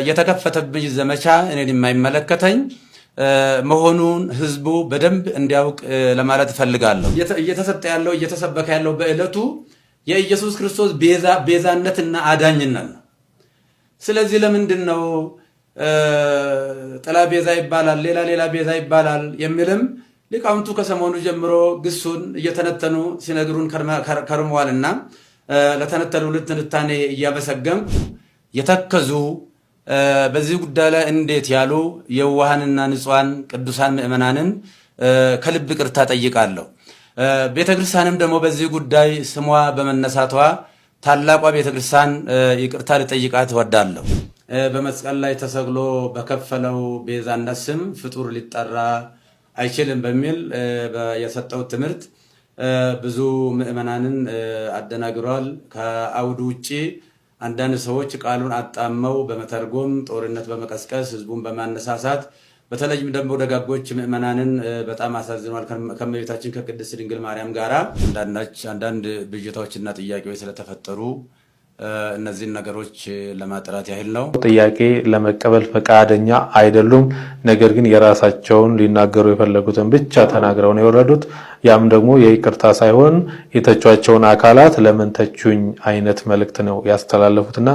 የተከፈተብኝ ዘመቻ እኔን የማይመለከተኝ መሆኑን ህዝቡ በደንብ እንዲያውቅ ለማለት ፈልጋለሁ። እየተሰጠ ያለው እየተሰበከ ያለው በእለቱ የኢየሱስ ክርስቶስ ቤዛነትና አዳኝነት ነው። ስለዚህ ለምንድን ነው ጥላ ቤዛ ይባላል፣ ሌላ ቤዛ ይባላል የሚልም ሊቃውንቱ ከሰሞኑ ጀምሮ ግሱን እየተነተኑ ሲነግሩን ከርመዋልና ለተነተሉ ትንታኔ እያመሰገንኩ የተከዙ በዚህ ጉዳይ ላይ እንዴት ያሉ የዋሃንና ንጹሃን ቅዱሳን ምእመናንን ከልብ ይቅርታ ጠይቃለሁ። ቤተክርስቲያንም ደግሞ በዚህ ጉዳይ ስሟ በመነሳቷ ታላቋ ቤተክርስቲያን ይቅርታ ልጠይቃት እወዳለሁ። በመስቀል ላይ ተሰቅሎ በከፈለው ቤዛነት ስም ፍጡር ሊጠራ አይችልም በሚል የሰጠው ትምህርት ብዙ ምእመናንን አደናግሯል። ከአውዱ ውጪ አንዳንድ ሰዎች ቃሉን አጣመው በመተርጎም ጦርነት በመቀስቀስ ህዝቡን በማነሳሳት በተለይም ደግሞ ደጋጎች ምእመናንን በጣም አሳዝኗል። ከመቤታችን ከቅድስት ድንግል ማርያም ጋራ አንዳንድ ብዥታዎችና ጥያቄዎች ስለተፈጠሩ እነዚህን ነገሮች ለማጥራት ያህል ነው። ጥያቄ ለመቀበል ፈቃደኛ አይደሉም። ነገር ግን የራሳቸውን ሊናገሩ የፈለጉትን ብቻ ተናግረው ነው የወረዱት። ያም ደግሞ የይቅርታ ሳይሆን የተቿቸውን አካላት ለምን ተቹኝ አይነት መልእክት ነው ያስተላለፉትና